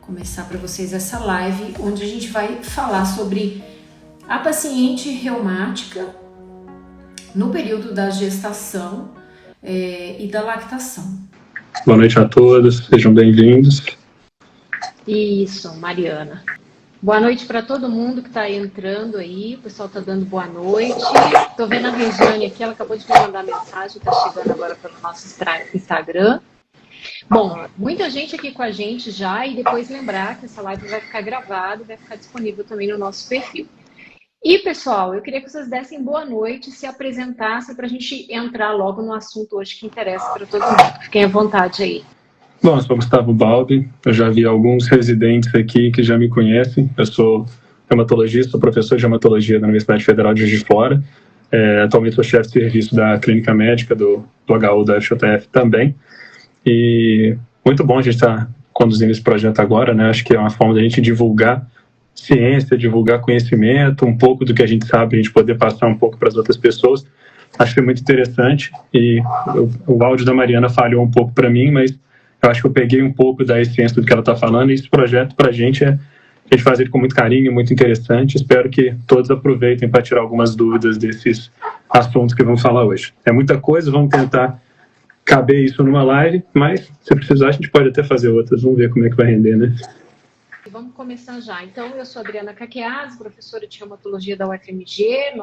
começar para vocês essa live, onde a gente vai falar sobre a paciente reumática no período da gestação e da lactação. Boa noite a todos, sejam bem-vindos. Isso, Mariana. Boa noite para todo mundo que está entrando aí, o pessoal está dando boa noite. Estou vendo a Regiane aqui, ela acabou de me mandar mensagem, está chegando agora pelo nosso Instagram. Bom, muita gente aqui com a gente já, e depois lembrar que essa live vai ficar gravada e vai ficar disponível também no nosso perfil. E, pessoal, eu queria que vocês dessem boa noite, se apresentassem para a gente entrar logo no assunto hoje que interessa para todo mundo. Fiquem à vontade aí. Bom, eu sou Gustavo Balbi, eu já vi alguns residentes aqui que já me conhecem. Eu sou reumatologista, sou professor de reumatologia da Universidade Federal de Juiz de Fora. Atualmente sou chefe de serviço da clínica médica do HU da FJF também. E muito bom a gente estar conduzindo esse projeto agora, né? Acho que é uma forma da gente divulgar ciência, divulgar conhecimento, um pouco do que a gente sabe, a gente poder passar um pouco para as outras pessoas. Acho que é muito interessante e o áudio da Mariana falhou um pouco para mim, mas eu acho que eu peguei um pouco da essência do que ela está falando, e esse projeto para a gente faz ele com muito carinho, muito interessante. Espero que todos aproveitem para tirar algumas dúvidas desses assuntos que vamos falar hoje. É muita coisa, vamos tentar caber isso numa live, mas se precisar a gente pode até fazer outras, vamos ver como é que vai render, né? Vamos começar já. Então, eu sou Adriana Caqueaz, professora de reumatologia da UFMG,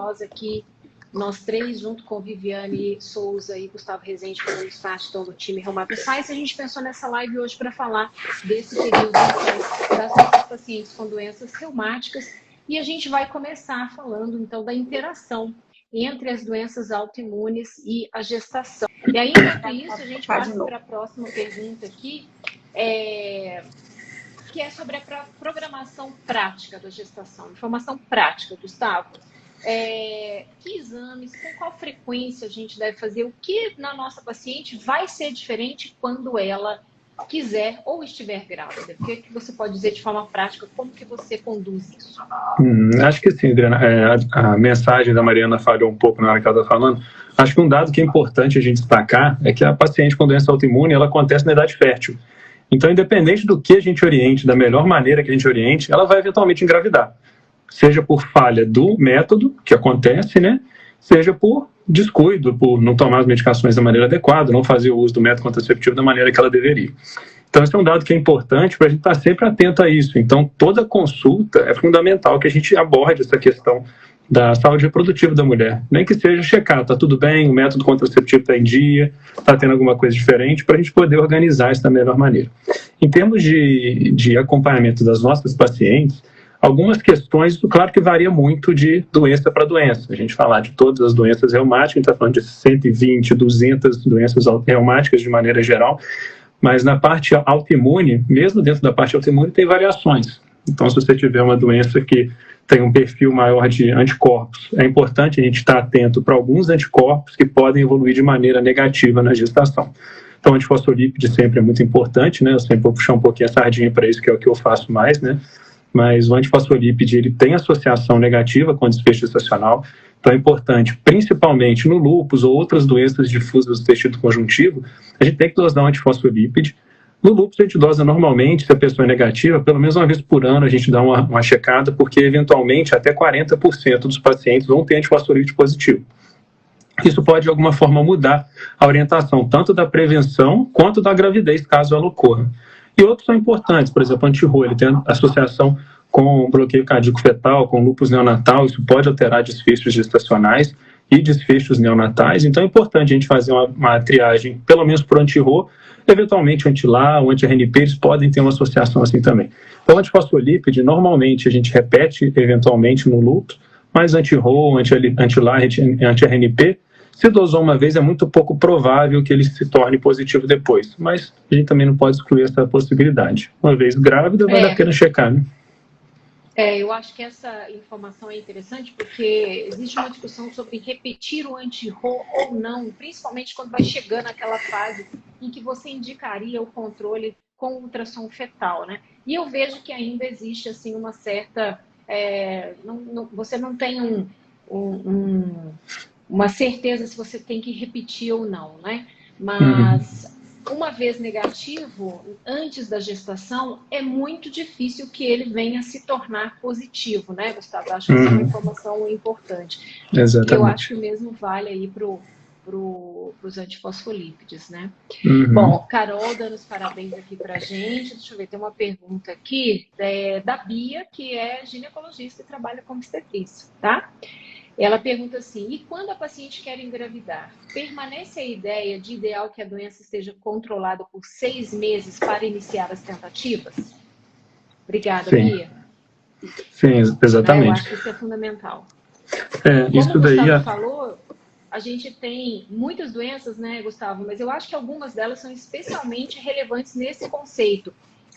nós três, junto com Viviane Souza e Gustavo Rezende, fazemos parte então, do time Reumato Science. A gente pensou nessa live hoje para falar desse período das nossas pacientes com doenças reumáticas, e a gente vai começar falando então da interação entre as doenças autoimunes e a gestação. E aí, enquanto isso, a gente passa para a próxima pergunta aqui, que é sobre a programação prática da gestação. Informação prática, Gustavo. Que exames, com qual frequência a gente deve fazer? O que na nossa paciente vai ser diferente quando ela quiser ou estiver grávida? O que você pode dizer de forma prática? Como que você conduz isso? Acho que sim, Adriana. A mensagem da Mariana falhou um pouco na hora que ela está falando. Acho que um dado que é importante a gente destacar é que a paciente com doença autoimune, ela acontece na idade fértil. Então, independente do que a gente oriente, da melhor maneira que a gente oriente, ela vai eventualmente engravidar. Seja por falha do método, que acontece, né? Seja por descuido, por não tomar as medicações da maneira adequada, não fazer o uso do método contraceptivo da maneira que ela deveria. Então, esse é um dado que é importante para a gente estar sempre atento a isso. Então, toda consulta é fundamental que a gente aborde essa questão da saúde reprodutiva da mulher. Nem que seja checar, está tudo bem, o método contraceptivo está em dia, está tendo alguma coisa diferente, para a gente poder organizar isso da melhor maneira. Em termos de acompanhamento das nossas pacientes, algumas questões, claro que varia muito de doença para doença. A gente falar de todas as doenças reumáticas, a gente está falando de 120, 200 doenças reumáticas de maneira geral, mas na parte autoimune, mesmo dentro da parte autoimune, tem variações. Então, se você tiver uma doença que tem um perfil maior de anticorpos, é importante a gente estar atento para alguns anticorpos que podem evoluir de maneira negativa na gestação. Então, o antifosfolípide sempre é muito importante, né? Eu sempre vou puxar um pouquinho a sardinha para isso, que é o que eu faço mais, né? Mas o antifosfolípide, ele tem associação negativa com o desfecho gestacional. Então, é importante, principalmente no lúpus ou outras doenças difusas do tecido conjuntivo, a gente tem que dosar um antifosfolípide. No lúpus, a gente dosa normalmente, se a pessoa é negativa, pelo menos uma vez por ano a gente dá uma checada, porque eventualmente até 40% dos pacientes vão ter antifosfolípide positivo. Isso pode, de alguma forma, mudar a orientação, tanto da prevenção quanto da gravidez, caso ela ocorra. E outros são importantes, por exemplo, o anti-RO, ele tem associação com bloqueio cardíaco fetal, com lúpus neonatal, isso pode alterar desfechos gestacionais e desfechos neonatais, então é importante a gente fazer uma triagem, pelo menos para o anti-RO, eventualmente o anti-LA, o anti-RNP, eles podem ter uma associação assim também. Então, o antifosfolípide, normalmente a gente repete eventualmente no lúpus, mas anti-RO, anti-LA, anti-RNP, se dosou uma vez, é muito pouco provável que ele se torne positivo depois. Mas a gente também não pode excluir essa possibilidade. Uma vez grávida, vale a pena checar, né? Eu acho que essa informação é interessante porque existe uma discussão sobre repetir o anti-RO ou não, principalmente quando vai chegando aquela fase em que você indicaria o controle com ultrassom fetal, né? E eu vejo que ainda existe assim uma certa... você não tem uma certeza se você tem que repetir ou não, né? Mas uma vez negativo, antes da gestação, é muito difícil que ele venha a se tornar positivo, né, Gustavo? Acho que essa é uma informação importante. Exatamente. E eu acho que o mesmo vale aí para os antifosfolípides, né? Bom, Carol dando os parabéns aqui para a gente. Deixa eu ver, tem uma pergunta aqui da Bia, que é ginecologista e trabalha como obstetriz, tá? Ela pergunta assim, e quando a paciente quer engravidar, permanece a ideia de ideal que a doença esteja controlada por 6 meses para iniciar as tentativas? Obrigada, Sim. Bia. Sim, exatamente. Eu acho que isso é fundamental. Isso Como o daí Gustavo falou, a gente tem muitas doenças, né, Gustavo? Mas eu acho que algumas delas são especialmente relevantes nesse conceito.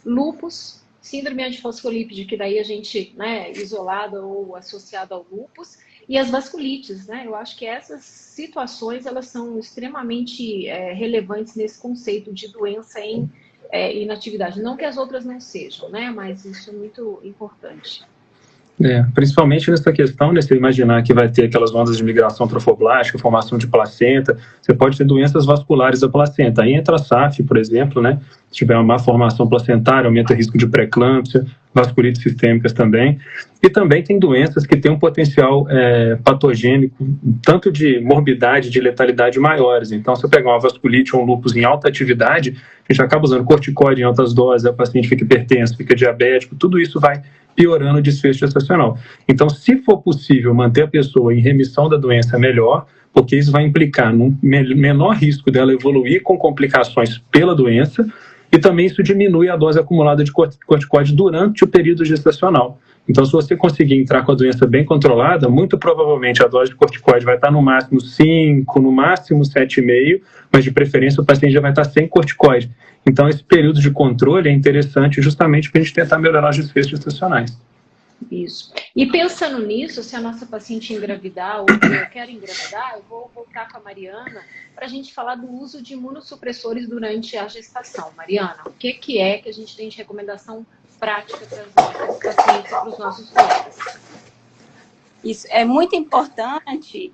Lúpus, síndrome antifosfolípide, que daí a gente, né, isolada ou associada ao lúpus, e as vasculites, né? Eu acho que essas situações, elas são extremamente relevantes nesse conceito de doença em inatividade. Não que as outras não sejam, né? Mas isso é muito importante. Principalmente nessa questão, né, você imaginar que vai ter aquelas ondas de migração trofoblástica, formação de placenta, você pode ter doenças vasculares da placenta. Aí entra a SAF, por exemplo, né? Se tiver uma má formação placentária, aumenta o risco de pré-eclâmpsia, vasculites sistêmicas também. E também tem doenças que têm um potencial patogênico, tanto de morbidade, de letalidade maiores. Então, se eu pegar uma vasculite ou um lúpus em alta atividade, a gente acaba usando corticoide em altas doses, o paciente fica hipertenso, fica diabético, tudo isso vai piorando o desfecho gestacional. Então, se for possível manter a pessoa em remissão da doença, melhor, porque isso vai implicar num menor risco dela evoluir com complicações pela doença, e também isso diminui a dose acumulada de corticoide durante o período gestacional. Então, se você conseguir entrar com a doença bem controlada, muito provavelmente a dose de corticoide vai estar no máximo 5, no máximo 7,5, mas de preferência o paciente já vai estar sem corticoide. Então, esse período de controle é interessante justamente para a gente tentar melhorar os desfechos gestacionais. Isso. E pensando nisso, se a nossa paciente engravidar ou eu quero engravidar, eu vou voltar com a Mariana para a gente falar do uso de imunossupressores durante a gestação. Mariana, o que é que a gente tem de recomendação prática para as nossas pacientes e para os nossos colegas? Isso é muito importante,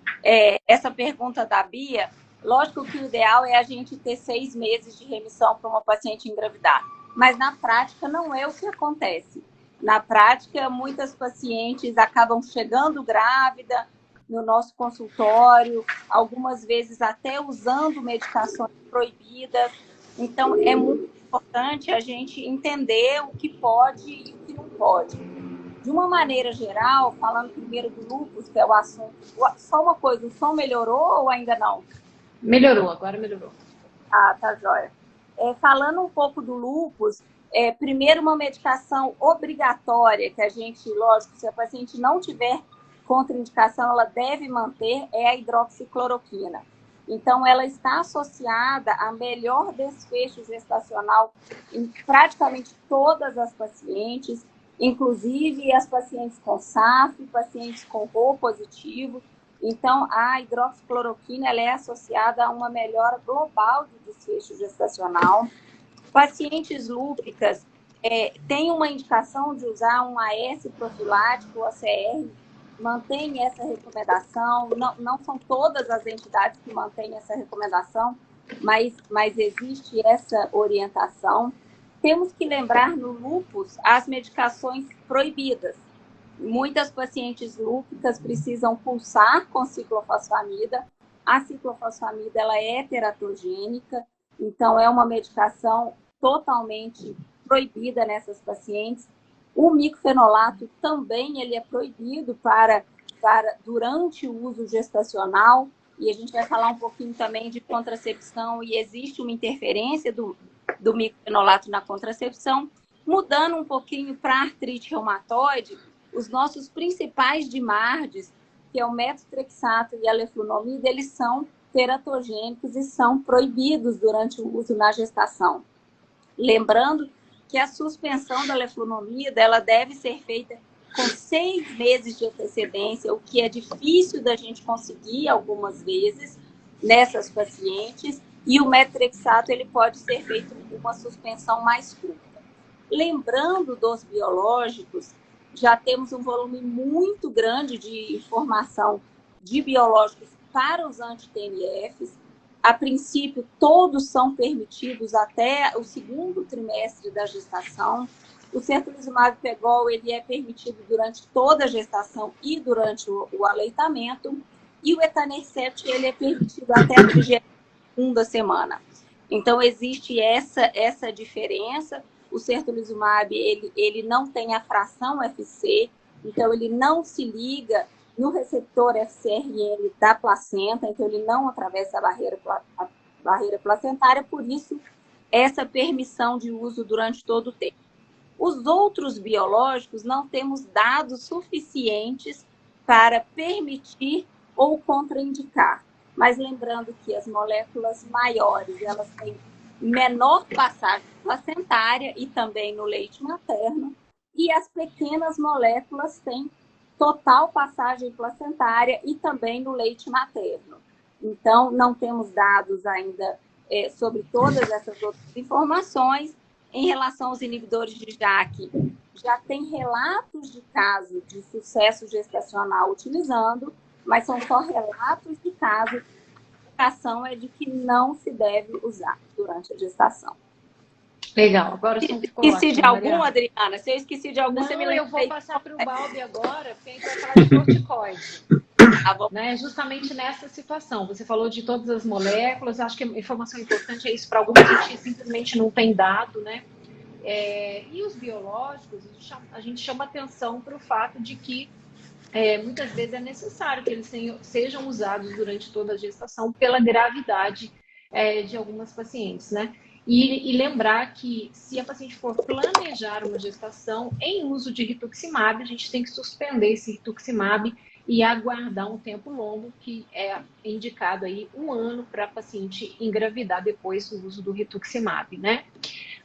essa pergunta da Bia. Lógico que o ideal é a gente ter 6 meses de remissão para uma paciente engravidar, mas na prática não é o que acontece. Na prática, muitas pacientes acabam chegando grávida no nosso consultório, algumas vezes até usando medicações proibidas. Então, é muito importante a gente entender o que pode e o que não pode. De uma maneira geral, falando primeiro do lúpus, que é o assunto, só uma coisa, o som melhorou ou ainda não? Melhorou, agora melhorou. Ah, tá jóia. Falando um pouco do lúpus, primeiro uma medicação obrigatória, que a gente, lógico, se a paciente não tiver contraindicação, ela deve manter, é a hidroxicloroquina. Então, ela está associada a melhor desfecho gestacional em praticamente todas as pacientes, inclusive as pacientes com SAF, pacientes com Rho positivo. Então, a hidroxicloroquina ela é associada a uma melhora global de desfecho gestacional. Pacientes lúpicas têm uma indicação de usar um AS profilático, ACR, mantém essa recomendação. Não são todas as entidades que mantêm essa recomendação, mas existe essa orientação. Temos que lembrar no lúpus as medicações proibidas. Muitas pacientes lúpicas precisam pulsar com ciclofosfamida. A ciclofosfamida ela é teratogênica, então é uma medicação totalmente proibida nessas pacientes. O micfenolato também ele é proibido para durante o uso gestacional, e a gente vai falar um pouquinho também de contracepção, e existe uma interferência do micfenolato na contracepção. Mudando um pouquinho para artrite reumatoide, os nossos principais DIMARDs, que é o metotrexato e a leflunomida, eles são teratogênicos e são proibidos durante o uso na gestação. Lembrando que a suspensão da leflunomida ela deve ser feita com 6 meses de antecedência, o que é difícil da gente conseguir algumas vezes nessas pacientes, e o metotrexato ele pode ser feito uma suspensão mais curta. Lembrando dos biológicos, já temos um volume muito grande de informação de biológicos para os anti-TNFs. A princípio, todos são permitidos até o segundo trimestre da gestação. O certolizumab pegol, ele é permitido durante toda a gestação e durante o aleitamento. E o etanercept, ele é permitido até a 32ª semana. Então, existe essa diferença. O certolizumab, ele não tem a fração FC, então ele não se liga no receptor FcRn da placenta, então ele não atravessa a barreira placentária, por isso, essa permissão de uso durante todo o tempo. Os outros biológicos não temos dados suficientes para permitir ou contraindicar. Mas lembrando que as moléculas maiores, elas têm menor passagem placentária e também no leite materno, e as pequenas moléculas têm total passagem placentária e também no leite materno. Então, não temos dados ainda sobre todas essas outras informações. Em relação aos inibidores de JAK, já tem relatos de casos de sucesso gestacional utilizando, mas são só relatos de casos. A indicação é de que não se deve usar durante a gestação. Legal, agora o som ficou Esqueci de algum, Mariana? Adriana? Se eu esqueci de algum, você me lembra. Eu vou passar para o Balbi agora, porque a gente vai falar de corticoide. Né? Justamente nessa situação. Você falou de todas as moléculas, acho que a informação importante é isso. Para algumas a gente simplesmente não tem dado, né? E os biológicos, a gente chama atenção para o fato de que muitas vezes é necessário que eles sejam usados durante toda a gestação pela gravidade de algumas pacientes, né? E lembrar que se a paciente for planejar uma gestação em uso de rituximab, a gente tem que suspender esse rituximab e aguardar um tempo longo, que é indicado aí 1 ano para a paciente engravidar depois do uso do rituximab, né?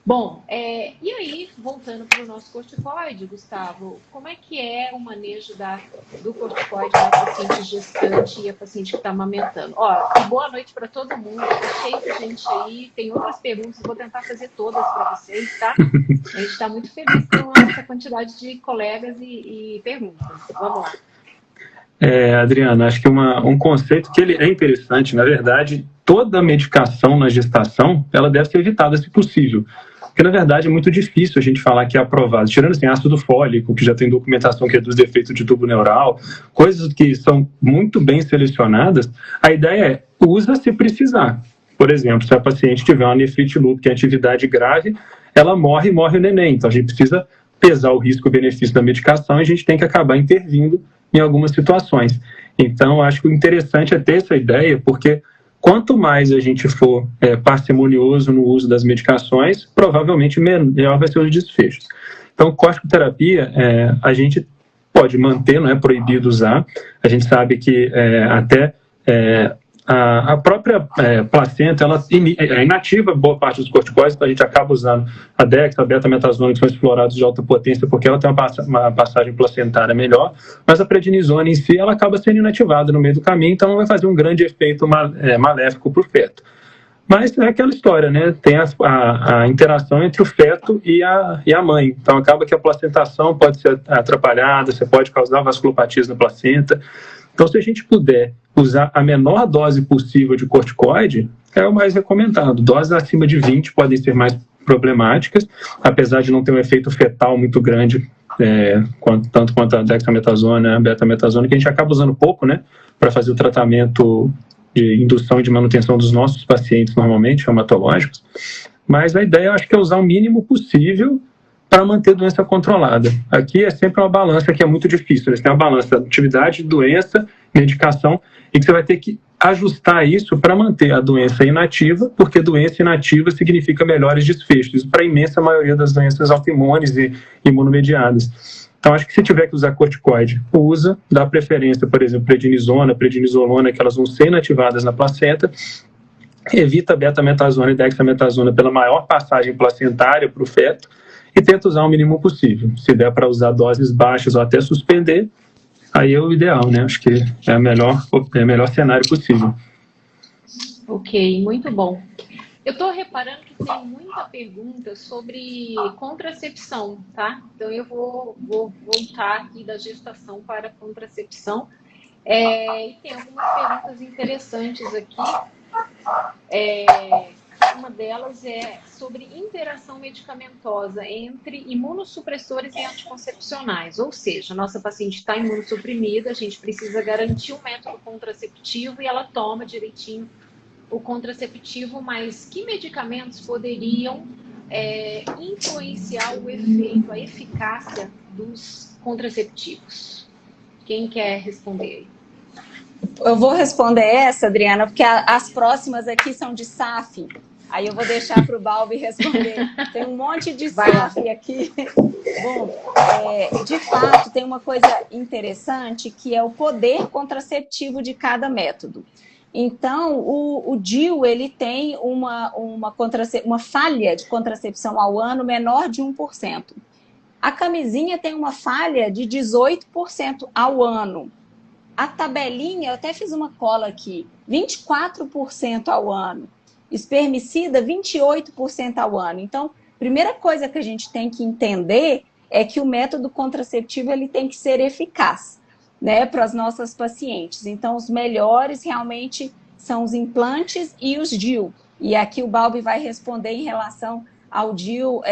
Bom, e aí, voltando para o nosso corticoide, Gustavo, como é que é o manejo do corticoide na paciente gestante e a paciente que está amamentando? Boa noite para todo mundo, tá cheio de gente aí, tem outras perguntas, vou tentar fazer todas para vocês, tá? A gente está muito feliz com essa quantidade de colegas e perguntas. Vamos lá. Adriana, acho que um conceito que ele é interessante, na verdade, toda medicação na gestação, ela deve ser evitada se possível. Porque, na verdade, é muito difícil a gente falar que é aprovado. Tirando, assim, ácido fólico, que já tem documentação que reduz defeito de tubo neural, coisas que são muito bem selecionadas, a ideia é, usa se precisar. Por exemplo, se a paciente tiver uma nefrite lúpica, que é atividade grave, ela morre o neném. Então, a gente precisa pesar o risco-benefício da medicação e a gente tem que acabar intervindo em algumas situações. Então, acho que o interessante é ter essa ideia, porque quanto mais a gente for parcimonioso no uso das medicações, provavelmente melhor vai ser os desfechos. Então, corticoterapia, a gente pode manter, não é proibido usar. A gente sabe que até a própria placenta, ela é inativa boa parte dos corticoides, então a gente acaba usando a dex, a betametasona, que são explorados de alta potência, porque ela tem uma passagem placentária melhor, mas a prednisona em si, ela acaba sendo inativada no meio do caminho, então não vai fazer um grande efeito maléfico para o feto. Mas é aquela história, né? Tem a interação entre o feto e a mãe. Então acaba que a placentação pode ser atrapalhada, você pode causar vasculopatias na placenta. Então, se a gente puder usar a menor dose possível de corticoide, é o mais recomendado. Doses acima de 20 podem ser mais problemáticas, apesar de não ter um efeito fetal muito grande, tanto quanto a dexametasona, a betametasona, que a gente acaba usando pouco, né, para fazer o tratamento de indução e de manutenção dos nossos pacientes, normalmente, reumatológicos. Mas a ideia, eu acho que é usar o mínimo possível para manter a doença controlada. Aqui é sempre uma balança que é muito difícil. Você tem uma balança da atividade, doença, medicação, e que você vai ter que ajustar isso para manter a doença inativa, porque doença inativa significa melhores desfechos. Isso para a imensa maioria das doenças autoimunes e imunomediadas. Então, acho que se tiver que usar corticoide, usa, dá preferência, por exemplo, prednisona, prednisolona, que elas vão ser inativadas na placenta, evita a betametasona e dexametasona pela maior passagem placentária para o feto, e tenta usar o mínimo possível. Se der para usar doses baixas ou até suspender, aí é o ideal, né? Acho que é o melhor cenário possível. Ok, muito bom. Eu estou reparando que tem muita pergunta sobre contracepção, tá? Então eu vou voltar aqui da gestação para a contracepção. E tem algumas perguntas interessantes aqui. Uma delas é sobre interação medicamentosa entre imunossupressores e anticoncepcionais, ou seja, a nossa paciente está imunossuprimida, a gente precisa garantir um método contraceptivo e ela toma direitinho o contraceptivo, mas que medicamentos poderiam influenciar o efeito, a eficácia dos contraceptivos? Quem quer responder? Eu vou responder essa, Adriana, porque as próximas aqui são de SAF. Aí eu vou deixar para o Balbi responder. Tem um monte de SAF aqui. Bom, de fato, tem uma coisa interessante que é o poder contraceptivo de cada método. Então, o DIU, ele tem uma falha de contracepção ao ano menor de 1%. A camisinha tem uma falha de 18% ao ano. A tabelinha, eu até fiz uma cola aqui, 24% ao ano. Espermicida, 28% ao ano. Então, primeira coisa que a gente tem que entender é que o método contraceptivo ele tem que ser eficaz, né, para as nossas pacientes. Então, os melhores realmente são os implantes e os DIU. E aqui o Balbi vai responder em relação ao DIU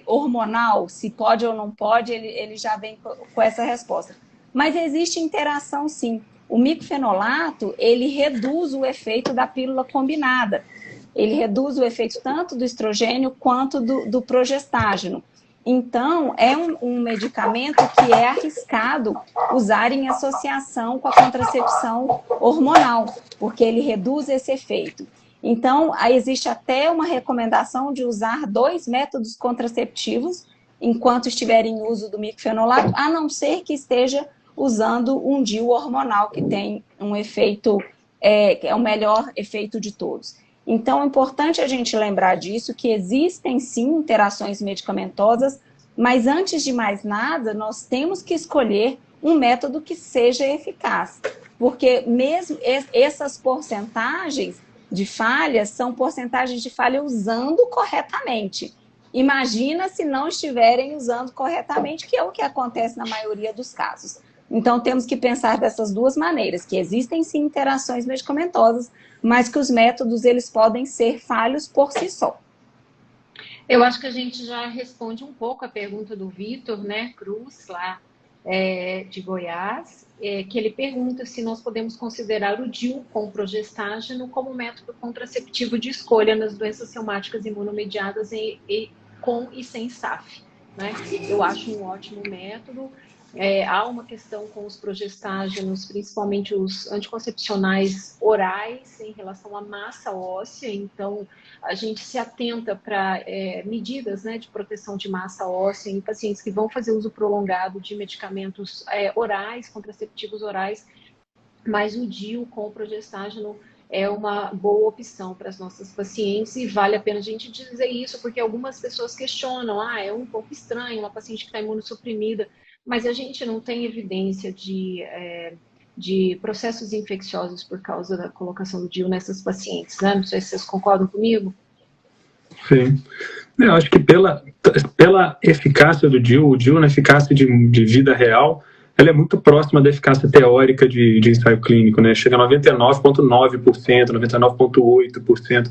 hormonal, se pode ou não pode, ele já vem com essa resposta. Mas existe interação, sim. O micfenolato, ele reduz o efeito da pílula combinada. Ele reduz o efeito tanto do estrogênio quanto do progestágeno. Então, é um medicamento que é arriscado usar em associação com a contracepção hormonal, porque ele reduz esse efeito. Então, aí existe até uma recomendação de usar 2 métodos contraceptivos enquanto estiver em uso do micfenolato, a não ser que esteja usando um DIU hormonal, que tem um efeito, que é o melhor efeito de todos. Então, é importante a gente lembrar disso, que existem sim interações medicamentosas, mas antes de mais nada, nós temos que escolher um método que seja eficaz. Porque mesmo essas porcentagens de falhas são porcentagens de falha usando corretamente. Imagina se não estiverem usando corretamente, que é o que acontece na maioria dos casos. Então, temos que pensar dessas duas maneiras, que existem sim interações medicamentosas, mas que os métodos eles podem ser falhos por si só. Eu acho que a gente já responde um pouco a pergunta do Vitor, né, Cruz, lá de Goiás, que ele pergunta se nós podemos considerar o DIU com progestágeno como método contraceptivo de escolha nas doenças reumáticas imunomediadas com e sem SAF. Né? Eu acho um ótimo método. Há uma questão com os progestágenos, principalmente os anticoncepcionais orais, em relação à massa óssea. Então, a gente se atenta para medidas, né, de proteção de massa óssea em pacientes que vão fazer uso prolongado de medicamentos orais, contraceptivos orais, mas o DIU com progestágeno é uma boa opção para as nossas pacientes e vale a pena a gente dizer isso, porque algumas pessoas questionam, é um pouco estranho uma paciente que está imunossuprimida, mas a gente não tem evidência de processos infecciosos por causa da colocação do DIU nessas pacientes, né? Não sei se vocês concordam comigo. Sim. Eu acho que pela eficácia do DIU, o DIU na eficácia de vida real, ela é muito próxima da eficácia teórica de ensaio clínico, né? Chega a 99,9%, 99,8%.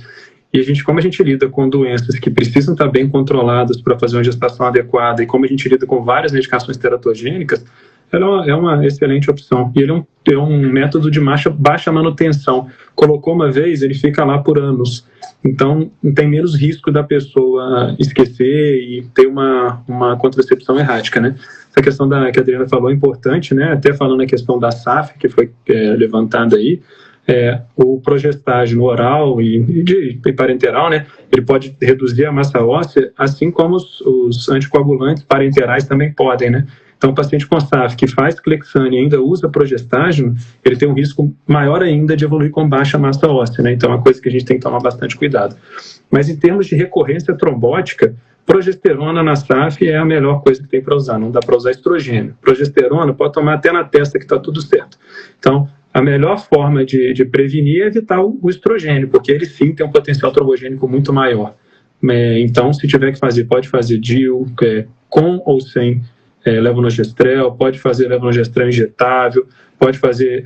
E como a gente lida com doenças que precisam estar bem controladas para fazer uma gestação adequada e como a gente lida com várias medicações teratogênicas, ela é uma excelente opção. E ele é um método de baixa manutenção. Colocou uma vez, ele fica lá por anos. Então, tem menos risco da pessoa esquecer e ter uma contracepção errática, né? Essa questão que a Adriana falou é importante, né? Até falando a questão da SAF, que foi levantada aí, o progestágeno oral e parenteral, né? Ele pode reduzir a massa óssea, assim como os anticoagulantes parenterais também podem, né? Então, o paciente com SAF que faz Clexane e ainda usa progestágeno, ele tem um risco maior ainda de evoluir com baixa massa óssea, né? Então, é uma coisa que a gente tem que tomar bastante cuidado. Mas, em termos de recorrência trombótica, progesterona na SAF é a melhor coisa que tem para usar, não dá para usar estrogênio. Progesterona pode tomar até na testa que está tudo certo. Então, a melhor forma de prevenir é evitar o estrogênio, porque ele sim tem um potencial trombogênico muito maior. Então, se tiver que fazer, pode fazer DIU com ou sem levonorgestrel, pode fazer levonorgestrel injetável, pode fazer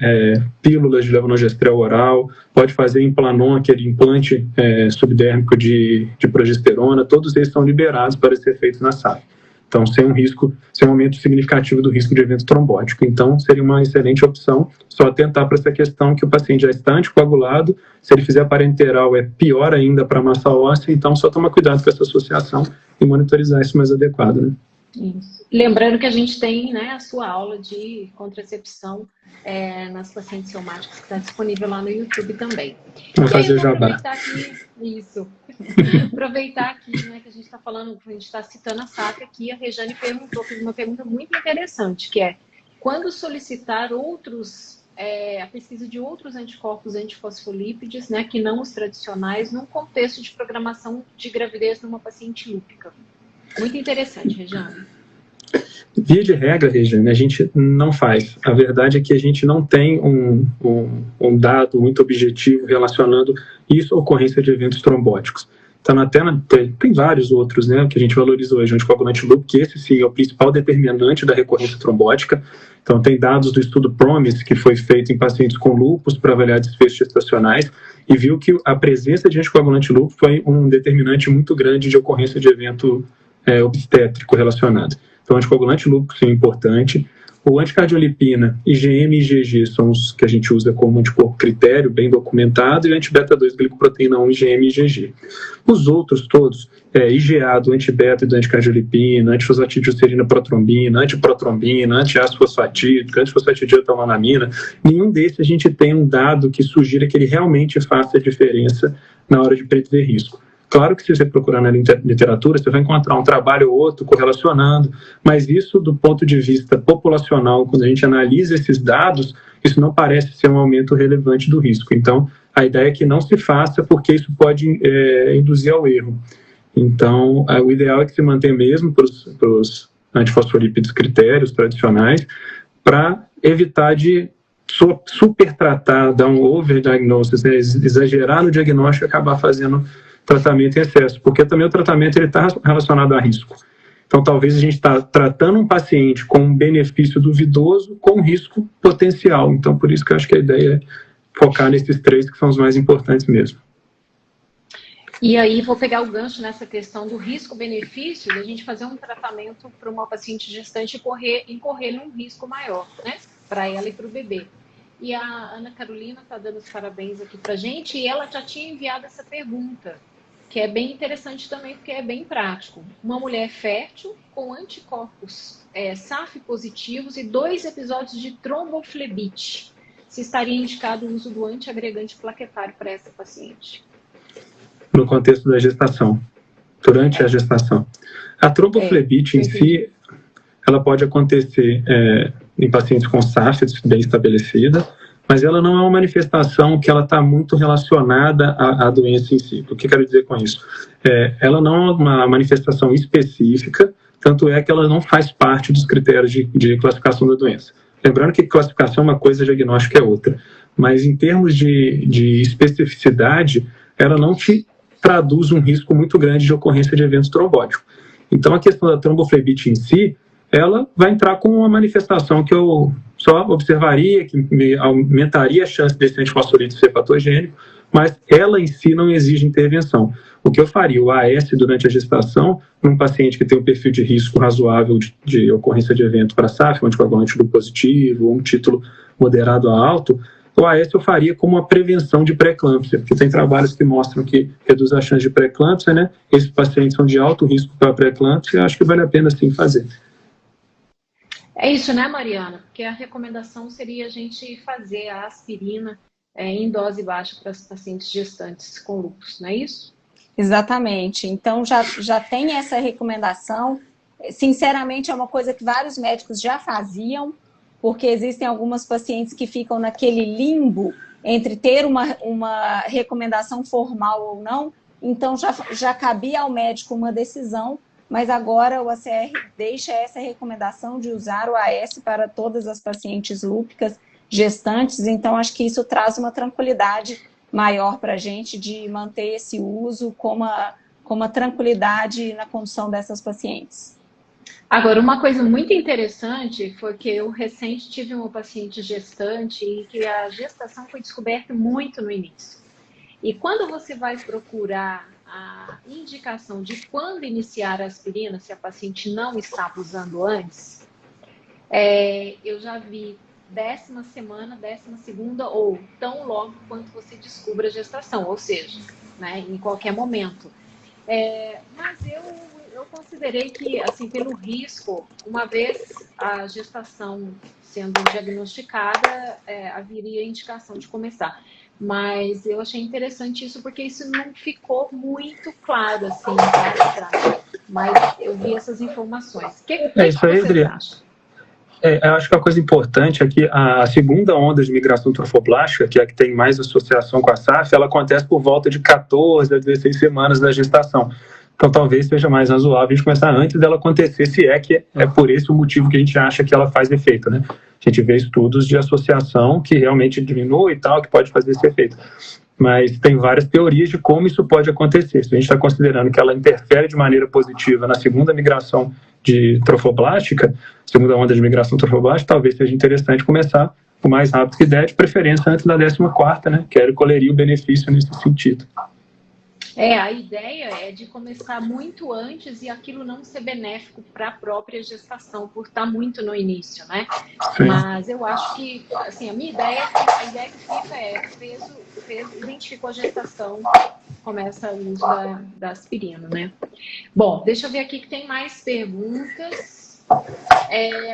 pílulas de levonorgestrel oral, pode fazer Implanon, aquele implante subdérmico de progesterona, todos eles são liberados para ser feitos na SAF. Então, sem um aumento significativo do risco de evento trombótico. Então, seria uma excelente opção só atentar para essa questão que o paciente já está anticoagulado, se ele fizer parenteral é pior ainda para a massa óssea, então só tomar cuidado com essa associação e monitorizar isso mais adequado, né? Isso. Lembrando que a gente tem, né, a sua aula de contracepção nas pacientes reumáticas, que está disponível lá no YouTube também. Vamos fazer jabá. Aproveitar aqui, isso. Aproveitar aqui, né, que a gente está falando, a gente está citando a SAF aqui, a Rejane fez uma pergunta muito interessante, que é, quando solicitar a pesquisa de outros anticorpos antifosfolípides, né, que não os tradicionais, num contexto de programação de gravidez numa paciente lúpica? Muito interessante, Rejane. Via de regra, Regina, a gente não faz. A verdade é que a gente não tem um dado muito objetivo relacionando isso à ocorrência de eventos trombóticos. Então, até tem vários outros, né, que a gente valoriza hoje, o anticoagulante lúpico, que esse sim é o principal determinante da recorrência trombótica. Então, tem dados do estudo PROMISE, que foi feito em pacientes com lúpus para avaliar desfechos gestacionais, e viu que a presença de anticoagulante lúpico foi um determinante muito grande de ocorrência de evento obstétrico relacionado. Então, o anticoagulante lúpico sim, é importante. O anticardiolipina, IgM e IgG são os que a gente usa como anticorpo critério, bem documentado, e o antibeta-2 glicoproteína 1, IgM e IgG. Os outros todos, IgA do antibeta e do anticardiolipina, antifosfatidilcerina protrombina, antiprotrombina, antiácido fosfatídico, antifosfatidiletolanamina, nenhum desses a gente tem um dado que sugira que ele realmente faça diferença na hora de predizer risco. Claro que se você procurar na literatura, você vai encontrar um trabalho ou outro correlacionando, mas isso do ponto de vista populacional, quando a gente analisa esses dados, isso não parece ser um aumento relevante do risco. Então, a ideia é que não se faça, porque isso pode induzir ao erro. Então, o ideal é que se mantenha mesmo para os antifosfolípidos critérios tradicionais, para evitar de supertratar, dar um overdiagnosis, né, exagerar no diagnóstico e acabar fazendo tratamento em excesso, porque também o tratamento está relacionado a risco. Então, talvez a gente está tratando um paciente com um benefício duvidoso com risco potencial. Então, por isso que eu acho que a ideia é focar nesses três que são os mais importantes mesmo. E aí, vou pegar o gancho nessa questão do risco-benefício, da gente fazer um tratamento para uma paciente gestante incorrer num risco maior, né? Para ela e para o bebê. E a Ana Carolina está dando os parabéns aqui para a gente, e ela já tinha enviado essa pergunta, que é bem interessante também, porque é bem prático. Uma mulher fértil com anticorpos SAF positivos e 2 episódios de tromboflebite. Se estaria indicado o uso do antiagregante plaquetário para essa paciente? No contexto da gestação, durante a gestação. A tromboflebite em si, ela pode acontecer em pacientes com SAF bem estabelecida, mas ela não é uma manifestação que ela está muito relacionada à doença em si. O que eu quero dizer com isso? Ela não é uma manifestação específica, tanto é que ela não faz parte dos critérios de classificação da doença. Lembrando que classificação é uma coisa, diagnóstico é outra. Mas em termos de especificidade, ela não te traduz um risco muito grande de ocorrência de eventos trombóticos. Então, a questão da tromboflebite em si, ela vai entrar com uma manifestação que eu só observaria, que aumentaria a chance desse antifosfolípide ser patogênico, mas ela em si não exige intervenção. O que eu faria, o AS durante a gestação, num paciente que tem um perfil de risco razoável de ocorrência de evento para SAF, um anticoagulante do positivo, ou um título moderado a alto, o AS eu faria como uma prevenção de pré-eclâmpsia, porque tem trabalhos que mostram que reduz a chance de pré-eclâmpsia, né? Esses pacientes são de alto risco para pré-eclâmpsia, eu acho que vale a pena sim fazer. É isso, né, Mariana? Porque a recomendação seria a gente fazer a aspirina em dose baixa para as pacientes gestantes com lúpus, não é isso? Exatamente. Então, já tem essa recomendação. Sinceramente, é uma coisa que vários médicos já faziam, porque existem algumas pacientes que ficam naquele limbo entre ter uma recomendação formal ou não. Então, já cabia ao médico uma decisão, mas agora o ACR deixa essa recomendação de usar o AS para todas as pacientes lúpicas gestantes, então acho que isso traz uma tranquilidade maior para a gente de manter esse uso com uma tranquilidade na condução dessas pacientes. Agora, uma coisa muito interessante foi que eu recente tive uma paciente gestante e que a gestação foi descoberta muito no início. E quando você vai procurar a indicação de quando iniciar a aspirina, se a paciente não estava usando antes, eu já vi 10ª semana, 12ª ou tão logo quanto você descubra a gestação, ou seja, né, em qualquer momento. Mas eu considerei que, assim, pelo risco, uma vez a gestação sendo diagnosticada, haveria indicação de começar. Mas eu achei interessante isso, porque isso não ficou muito claro, assim, tá? Mas eu vi essas informações. O que vocês acham? Eu acho que a coisa importante é que a segunda onda de migração trofoblástica, que é a que tem mais associação com a SAF, ela acontece por volta de 14 a 16 semanas da gestação. Então, talvez seja mais razoável a gente começar antes dela acontecer, se é que é por esse o motivo que a gente acha que ela faz efeito, né? A gente vê estudos de associação que realmente diminui e tal, que pode fazer esse efeito. Mas tem várias teorias de como isso pode acontecer. Se a gente está considerando que ela interfere de maneira positiva na segunda migração de trofoblástica, segunda onda de migração trofoblástica, talvez seja interessante começar o mais rápido que der, de preferência antes da 14ª, né? Que colheria o benefício nesse sentido. A ideia é de começar muito antes e aquilo não ser benéfico para a própria gestação, por estar muito no início, né? Sim. Mas eu acho que, assim, a ideia que fica identificou a gestação, começa o uso da aspirina, né? Bom, deixa eu ver aqui que tem mais perguntas.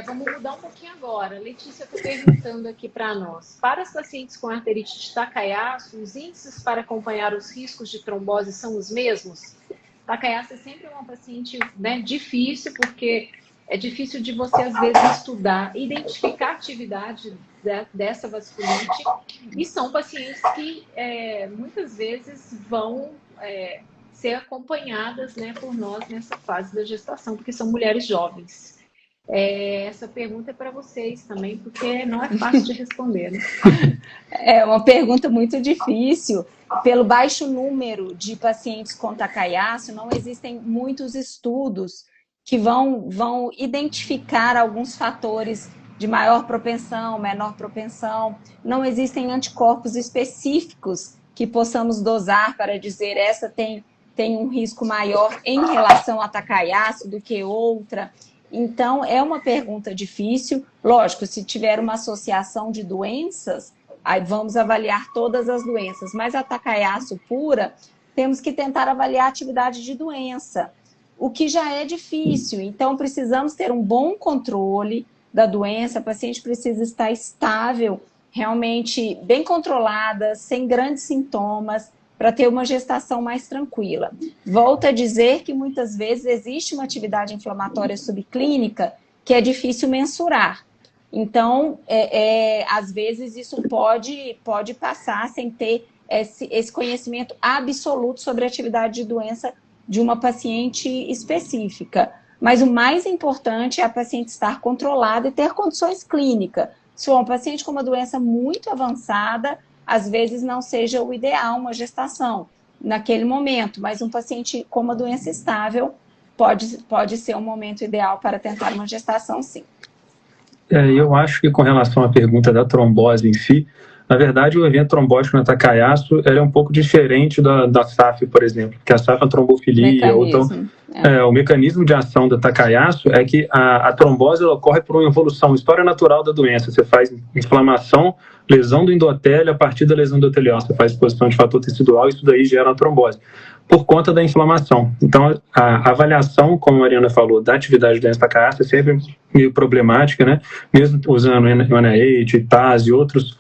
Vamos mudar um pouquinho agora. Letícia está perguntando aqui para nós. Para as pacientes com arterite de Takayasu, os índices para acompanhar os riscos de trombose são os mesmos? Takayasu é sempre uma paciente, né, difícil, porque é difícil de você, às vezes, estudar, identificar a atividade dessa vasculite. E são pacientes que, muitas vezes, vão ser acompanhadas, né, por nós nessa fase da gestação, porque são mulheres jovens. Essa pergunta é para vocês também, porque não é fácil de responder, né? É uma pergunta muito difícil. Pelo baixo número de pacientes com Takayasu, não existem muitos estudos que vão identificar alguns fatores de maior propensão, menor propensão. Não existem anticorpos específicos que possamos dosar para dizer essa tem um risco maior em relação a Takayasu do que outra. Então, é uma pergunta difícil. Lógico, se tiver uma associação de doenças, aí vamos avaliar todas as doenças. Mas a Takayasu pura, temos que tentar avaliar a atividade de doença, o que já é difícil. Então, precisamos ter um bom controle da doença. A paciente precisa estar estável, realmente bem controlada, sem grandes sintomas, para ter uma gestação mais tranquila. Volto a dizer que muitas vezes existe uma atividade inflamatória subclínica que é difícil mensurar. Então, às vezes isso pode passar sem ter esse conhecimento absoluto sobre a atividade de doença de uma paciente específica. Mas o mais importante é a paciente estar controlada e ter condições clínicas. Se for uma paciente com uma doença muito avançada, às vezes não seja o ideal uma gestação naquele momento, mas um paciente com uma doença estável pode ser um momento ideal para tentar uma gestação, sim. Eu acho que com relação à pergunta da trombose em si, na verdade o evento trombótico na Takayasu é um pouco diferente da SAF, por exemplo, que a SAF é a trombofilia. O mecanismo de ação da Takayasu é que a trombose ela ocorre por uma evolução, história natural da doença. Você faz inflamação, lesão do endotélio, a partir da lesão endotelial você faz exposição de fator tecidual, isso daí gera uma trombose, por conta da inflamação. Então, a avaliação, como a Mariana falou, da atividade da doença Takayasu é sempre meio problemática, né? Mesmo usando NIH, TAS e outros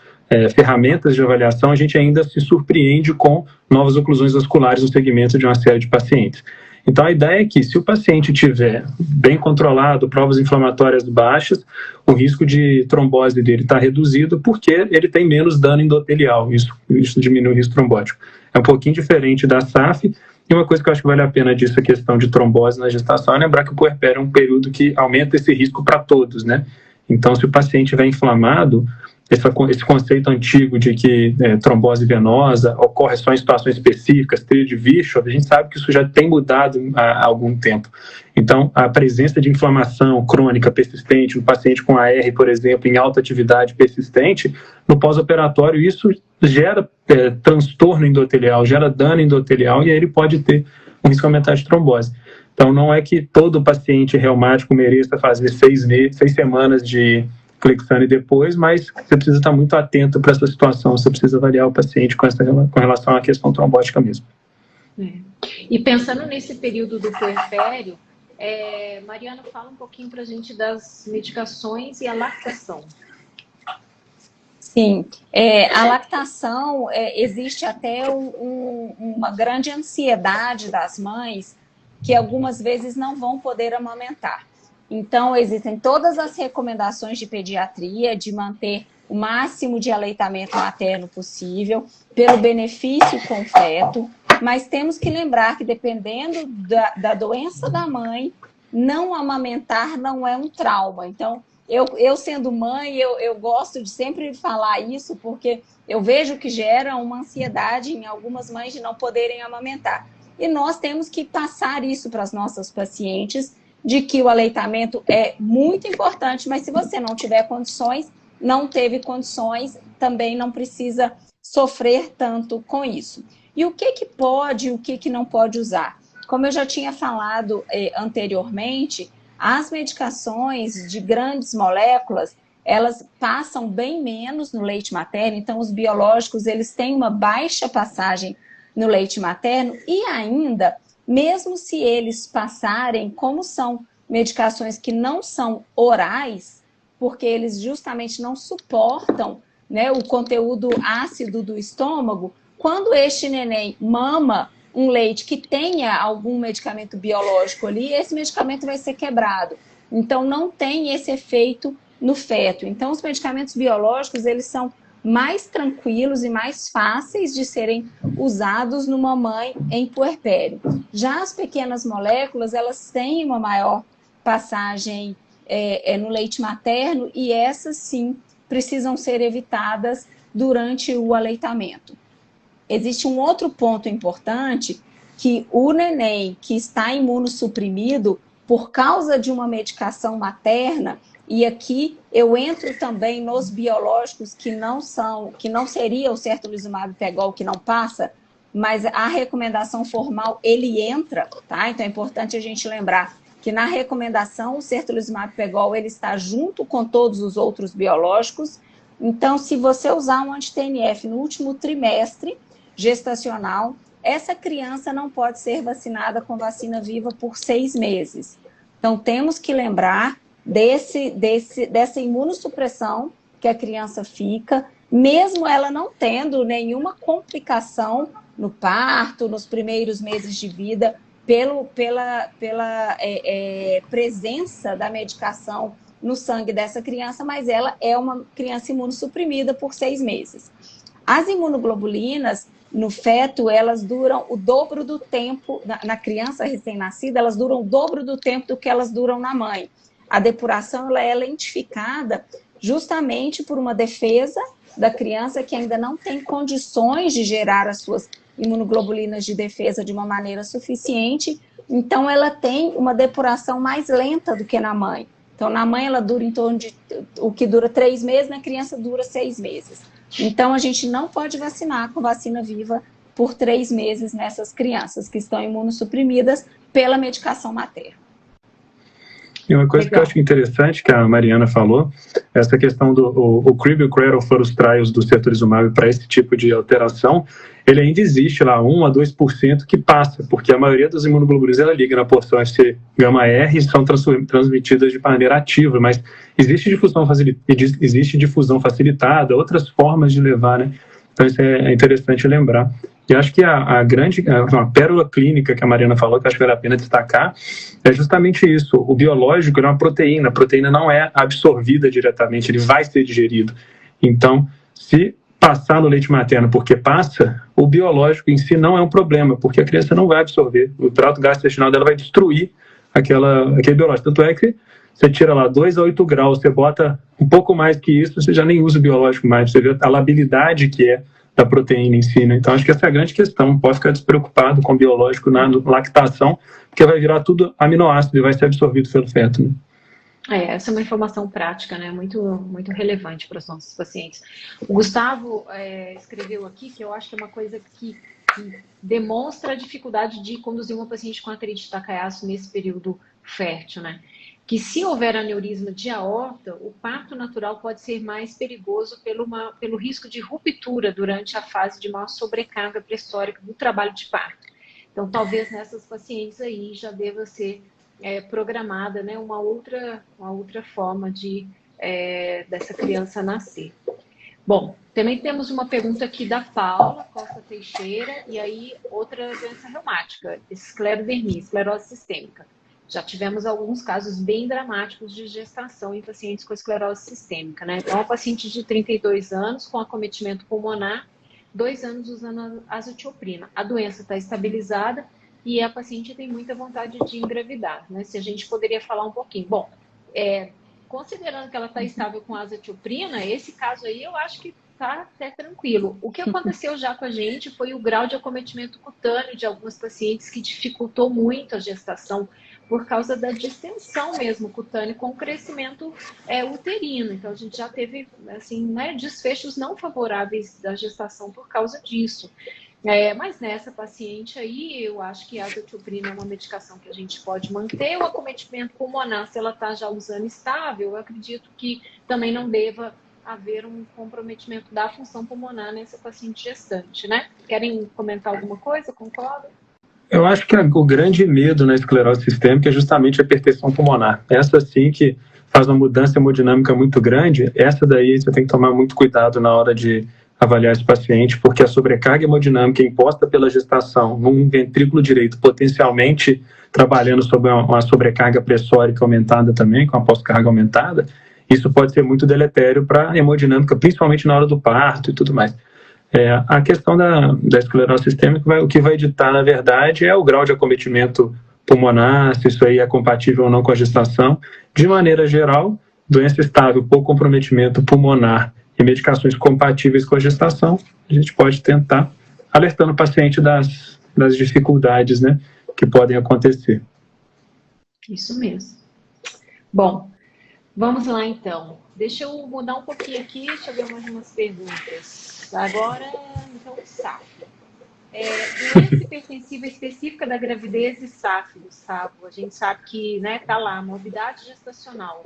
ferramentas de avaliação, a gente ainda se surpreende com novas oclusões vasculares no segmento de uma série de pacientes. Então, a ideia é que, se o paciente tiver bem controlado, provas inflamatórias baixas, o risco de trombose dele está reduzido porque ele tem menos dano endotelial. Isso diminui o risco trombótico. É um pouquinho diferente da SAF. E uma coisa que eu acho que vale a pena disso, a questão de trombose na gestação, é lembrar que o puerpério é um período que aumenta esse risco para todos, né? Então, se o paciente estiver inflamado, esse conceito antigo de que trombose venosa ocorre só em situações específicas, trilha de Virchow, a gente sabe que isso já tem mudado há algum tempo. Então, a presença de inflamação crônica persistente no paciente com AR, por exemplo, em alta atividade persistente, no pós-operatório, isso gera transtorno endotelial, gera dano endotelial, e aí ele pode ter um risco aumentado de trombose. Então, não é que todo paciente reumático mereça fazer 6 semanas de Clexane depois, mas você precisa estar muito atento para essa situação, você precisa avaliar o paciente com relação à questão trombótica mesmo. E pensando nesse período do puerpério, Mariana, fala um pouquinho para a gente das medicações e a lactação. Sim, a lactação, existe até uma grande ansiedade das mães que algumas vezes não vão poder amamentar. Então, existem todas as recomendações de pediatria de manter o máximo de aleitamento materno possível, pelo benefício com o feto, mas temos que lembrar que, dependendo da doença da mãe, não amamentar não é um trauma. Então, eu sendo mãe, eu gosto de sempre falar isso, porque eu vejo que gera uma ansiedade em algumas mães de não poderem amamentar. E nós temos que passar isso para as nossas pacientes, de que o aleitamento é muito importante, mas se você não tiver condições, não teve condições, também não precisa sofrer tanto com isso. E o que pode e o que não pode usar? Como eu já tinha falado anteriormente, as medicações de grandes moléculas, elas passam bem menos no leite materno, então os biológicos, eles têm uma baixa passagem no leite materno e ainda, mesmo se eles passarem, como são medicações que não são orais, porque eles justamente não suportam, né, o conteúdo ácido do estômago, quando este neném mama um leite que tenha algum medicamento biológico ali, esse medicamento vai ser quebrado. Então, não tem esse efeito no feto. Então, os medicamentos biológicos, eles são mais tranquilos e mais fáceis de serem usados numa mãe em puerpério. Já as pequenas moléculas, elas têm uma maior passagem no leite materno e essas sim precisam ser evitadas durante o aleitamento. Existe um outro ponto importante, que o neném que está imunossuprimido por causa de uma medicação materna, e aqui eu entro também nos biológicos que não seria o certolizumab pegol, que não passa, mas a recomendação formal, ele entra, tá? Então é importante a gente lembrar que na recomendação o certolizumab pegol, ele está junto com todos os outros biológicos. Então, se você usar um anti-TNF no último trimestre gestacional, essa criança não pode ser vacinada com vacina viva por 6 meses. Então, temos que lembrar dessa imunossupressão que a criança fica, mesmo ela não tendo nenhuma complicação no parto, nos primeiros meses de vida, pela presença da medicação no sangue dessa criança, mas ela é uma criança imunossuprimida por 6 meses. As imunoglobulinas no feto, elas duram o dobro do tempo, na criança recém-nascida, elas duram o dobro do tempo do que elas duram na mãe. A depuração ela é lentificada justamente por uma defesa da criança que ainda não tem condições de gerar as suas imunoglobulinas de defesa de uma maneira suficiente, então ela tem uma depuração mais lenta do que na mãe. Então, na mãe ela dura em torno de, o que dura 3 meses, na criança dura 6 meses. Então, a gente não pode vacinar com vacina viva por 3 meses nessas crianças que estão imunossuprimidas pela medicação materna. E uma coisa que eu acho interessante que a Mariana falou, essa questão do CRIB e o CRADLE foram os trials do certolizumab para esse tipo de alteração, ele ainda existe lá 1 a 2% que passa, porque a maioria das imunoglobulinas ela liga na porção FC gama-R e são transmitidas de maneira ativa, mas existe difusão facilitada, outras formas de levar, né? Então isso é interessante lembrar. E acho que uma pérola clínica que a Mariana falou, que acho que vale a pena destacar, é justamente isso. O biológico é uma proteína. A proteína não é absorvida diretamente, ele vai ser digerido. Então, se passar no leite materno porque passa, o biológico em si não é um problema, porque a criança não vai absorver. O trato gastrointestinal dela vai destruir aquele biológico. Tanto é que você tira lá 2 a 8 graus, você bota um pouco mais que isso, você já nem usa o biológico mais, você vê a labilidade que é da proteína em si, né? Então, acho que essa é a grande questão. Pode ficar despreocupado com o biológico na lactação, porque vai virar tudo aminoácido e vai ser absorvido pelo feto, né? Essa é uma informação prática, né? Muito, muito relevante para os nossos pacientes. O Gustavo escreveu aqui que eu acho que é uma coisa que demonstra a dificuldade de conduzir uma paciente com artrite de Takayasu nesse período fértil, né? Que se houver aneurisma de aorta, o parto natural pode ser mais perigoso pelo risco de ruptura durante a fase de maior sobrecarga pressórica do trabalho de parto. Então, talvez nessas pacientes aí já deva ser programada, né, uma outra forma dessa criança nascer. Bom, também temos uma pergunta aqui da Paula Costa Teixeira, e aí outra doença reumática, esclerodermia, esclerose sistêmica. Já tivemos alguns casos bem dramáticos de gestação em pacientes com esclerose sistêmica, né? Então, uma paciente de 32 anos com acometimento pulmonar, 2 anos usando azatioprina. A doença está estabilizada e a paciente tem muita vontade de engravidar, né? Se a gente poderia falar um pouquinho. Bom, considerando que ela está estável com azatioprina, esse caso aí eu acho que está até tranquilo. O que aconteceu já com a gente foi o grau de acometimento cutâneo de algumas pacientes que dificultou muito a gestação por causa da distensão mesmo cutânea com o crescimento uterino. Então, a gente já teve assim, né, desfechos não favoráveis da gestação por causa disso. Mas nessa paciente aí, eu acho que a azatioprina é uma medicação que a gente pode manter. O acometimento pulmonar, se ela está já usando estável, eu acredito que também não deva haver um comprometimento da função pulmonar nessa paciente gestante, né? Querem comentar alguma coisa? Concordam? Eu acho que o grande medo na esclerose sistêmica é justamente a hipertensão pulmonar. Essa sim que faz uma mudança hemodinâmica muito grande. Essa daí você tem que tomar muito cuidado na hora de avaliar esse paciente, porque a sobrecarga hemodinâmica imposta pela gestação num ventrículo direito, potencialmente trabalhando sobre uma sobrecarga pressórica aumentada também, com a pós-carga aumentada, isso pode ser muito deletério para a hemodinâmica, principalmente na hora do parto e tudo mais. A questão da esclerose sistêmica, o que vai ditar, na verdade, é o grau de acometimento pulmonar, se isso aí é compatível ou não com a gestação. De maneira geral, doença estável, pouco comprometimento pulmonar e medicações compatíveis com a gestação, a gente pode tentar alertando o paciente das dificuldades, né, que podem acontecer. Isso mesmo. Bom, vamos lá então. Deixa eu mudar um pouquinho aqui, deixa eu ver mais umas perguntas. Agora, então, SAF. Doença hipertensiva específica da gravidez e SAF, Gustavo. A gente sabe que, né, tá lá, morbidade gestacional.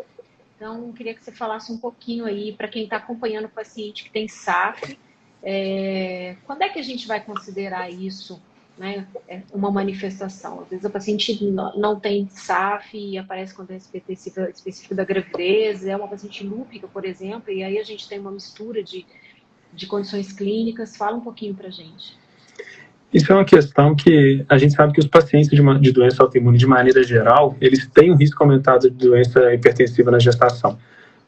Então, queria que você falasse um pouquinho aí para quem está acompanhando o paciente que tem SAF. Quando é que a gente vai considerar isso, né, uma manifestação? Às vezes a paciente não tem SAF e aparece com doença hipertensiva específica da gravidez, é uma paciente lúpica, por exemplo, e aí a gente tem uma mistura de condições clínicas. Fala um pouquinho para a gente. Isso é uma questão que a gente sabe que os pacientes de doença autoimune, de maneira geral, eles têm um risco aumentado de doença hipertensiva na gestação,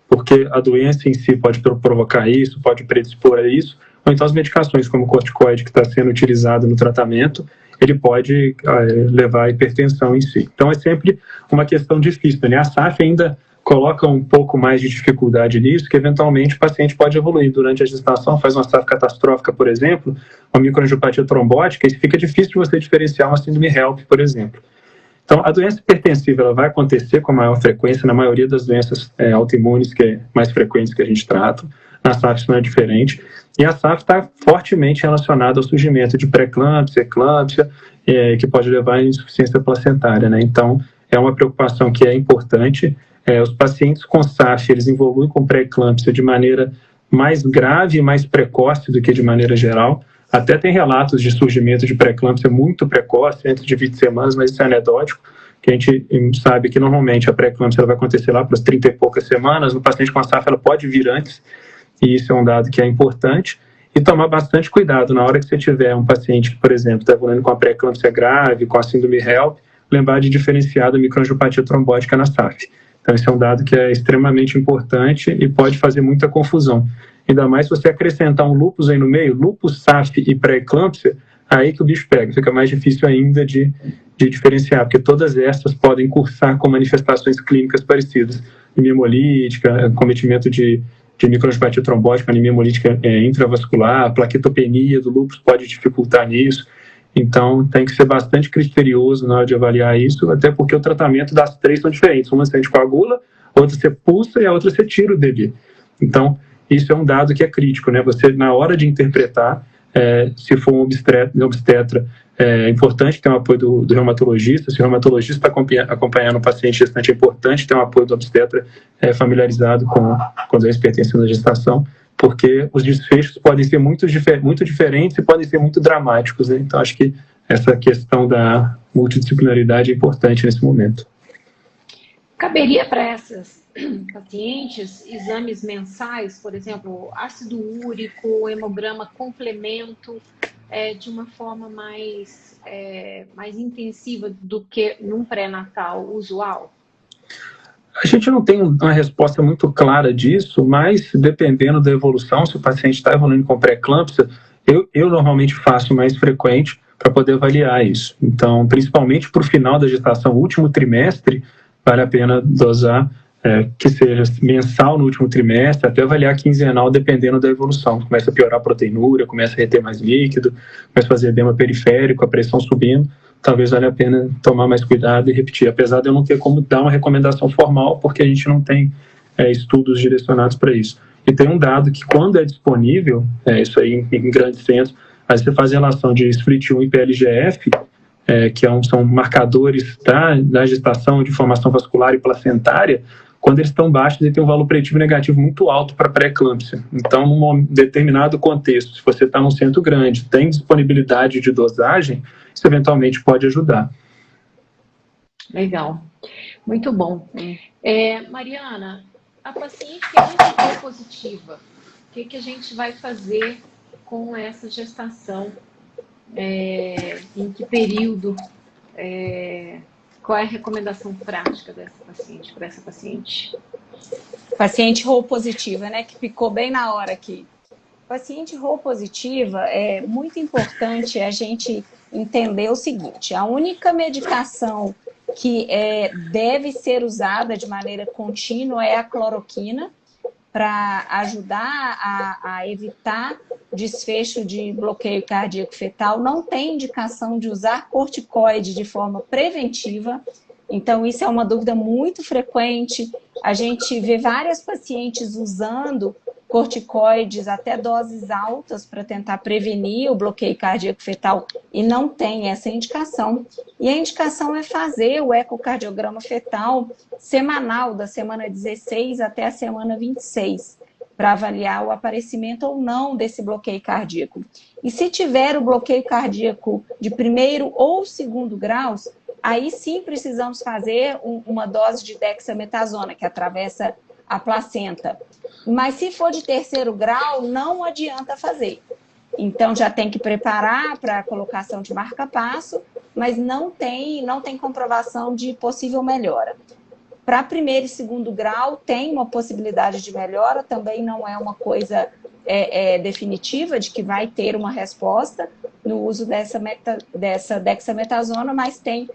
porque a doença em si pode provocar isso, pode predispor a isso, ou então as medicações como o corticoide que está sendo utilizado no tratamento, ele pode levar à hipertensão em si. Então é sempre uma questão difícil, né? A SAF ainda coloca um pouco mais de dificuldade nisso, que eventualmente o paciente pode evoluir durante a gestação, faz uma SAF catastrófica, por exemplo, uma microangiopatia trombótica, e fica difícil de você diferenciar uma síndrome HELP, por exemplo. Então, a doença hipertensiva ela vai acontecer com maior frequência na maioria das doenças autoimunes mais frequentes que a gente trata. Na SAF isso não é diferente. E a SAF está fortemente relacionada ao surgimento de pré-eclâmpsia, eclâmpsia, que pode levar à insuficiência placentária, né? Então, é uma preocupação que é importante. Os pacientes com SAF, eles evoluem com pré-eclâmpsia de maneira mais grave e mais precoce do que de maneira geral. Até tem relatos de surgimento de pré-eclâmpsia muito precoce, dentro de 20 semanas, mas isso é anedótico, que a gente sabe que normalmente a pré-eclâmpsia vai acontecer lá para as 30 e poucas semanas. No paciente com SAF, ela pode vir antes, e isso é um dado que é importante. E tomar bastante cuidado na hora que você tiver um paciente que, por exemplo, está evoluindo com a pré-eclâmpsia grave, com a síndrome HELP, lembrar de diferenciar da microangiopatia trombótica na SAF. Então, esse é um dado que é extremamente importante e pode fazer muita confusão. Ainda mais se você acrescentar um lúpus aí no meio, lúpus, SAF e pré-eclâmpsia, aí que o bicho pega. Fica mais difícil ainda de de diferenciar, porque todas essas podem cursar com manifestações clínicas parecidas. Anemia hemolítica, cometimento de microangiopatia trombótica, anemia hemolítica intravascular, plaquetopenia do lúpus pode dificultar nisso. Então, tem que ser bastante criterioso na hora de avaliar isso, até porque o tratamento das três são diferentes. Uma você anticoagula, outra você pulsa e a outra você tira o DB. Então, isso é um dado que é crítico, né? Você, na hora de interpretar, se for um obstetra, é importante ter um apoio do reumatologista. Se o reumatologista está acompanhando o paciente gestante, é importante ter um apoio do obstetra familiarizado com doença hipertensiva na gestação, porque os desfechos podem ser muito diferentes e podem ser muito dramáticos, né? Então, acho que essa questão da multidisciplinaridade é importante nesse momento. Caberia para essas pacientes exames mensais, por exemplo, ácido úrico, hemograma complemento, de uma forma mais intensiva do que num pré-natal usual? A gente não tem uma resposta muito clara disso, mas dependendo da evolução, se o paciente está evoluindo com pré-eclâmpsia, eu normalmente faço mais frequente para poder avaliar isso. Então, principalmente para o final da gestação, último trimestre, vale a pena dosar que seja mensal no último trimestre, até avaliar quinzenal, dependendo da evolução. Começa a piorar a proteinúria, começa a reter mais líquido, começa a fazer edema periférico, a pressão subindo, talvez valha a pena tomar mais cuidado e repetir, apesar de eu não ter como dar uma recomendação formal, porque a gente não tem estudos direcionados para isso. E tem um dado que, quando é disponível, isso aí em grandes centros, aí você faz relação de SPLIT1 e PLGF, que são marcadores da gestação, de formação vascular e placentária. Quando eles estão baixos, ele tem um valor preditivo negativo muito alto para pré-eclâmpsia. Então, num determinado contexto, se você está num centro grande, tem disponibilidade de dosagem, isso eventualmente pode ajudar. Legal, muito bom. Mariana, a paciente que é positiva, o que a gente vai fazer com essa gestação? Em que período? Qual é a recomendação prática para essa paciente? Paciente Rho positiva, né? Que ficou bem na hora aqui. Paciente Rho positiva, é muito importante a gente entender o seguinte: a única medicação que deve ser usada de maneira contínua é a cloroquina, para ajudar a evitar desfecho de bloqueio cardíaco fetal. Não tem indicação de usar corticoide de forma preventiva, então isso é uma dúvida muito frequente. A gente vê várias pacientes usando corticoides até doses altas para tentar prevenir o bloqueio cardíaco fetal e não tem essa indicação. E a indicação é fazer o ecocardiograma fetal semanal, da semana 16 até a semana 26, para avaliar o aparecimento ou não desse bloqueio cardíaco. E se tiver o bloqueio cardíaco de primeiro ou segundo graus, aí sim precisamos fazer uma dose de dexametasona, que atravessa a placenta. Mas se for de terceiro grau, não adianta fazer. Então já tem que preparar para a colocação de marca-passo, mas não tem comprovação de possível melhora. Para primeiro e segundo grau tem uma possibilidade de melhora, também não é uma coisa definitiva de que vai ter uma resposta no uso dessa dexametasona, mas tem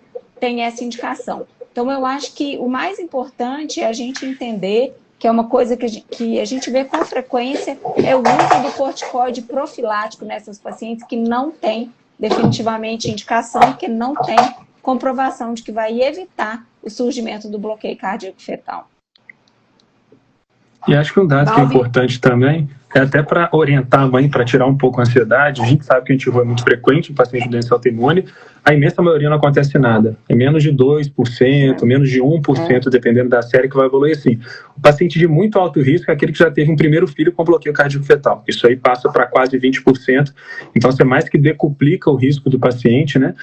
essa indicação. Então eu acho que o mais importante é a gente entender que é uma coisa que a gente vê com frequência, é o uso do corticoide profilático nessas pacientes que não tem definitivamente indicação, que não tem comprovação de que vai evitar o surgimento do bloqueio cardíaco fetal. E acho que um dado que é importante também é até para orientar a mãe, para tirar um pouco a ansiedade. A gente sabe que a anti-Rho é muito frequente em pacientes de doença autoimune. A imensa maioria não acontece nada. É menos de 2%, menos de 1%, dependendo da série, que vai evoluir assim. O paciente de muito alto risco é aquele que já teve um primeiro filho com bloqueio cardíaco fetal. Isso aí passa para quase 20%. Então, você mais que decuplica o risco do paciente, né?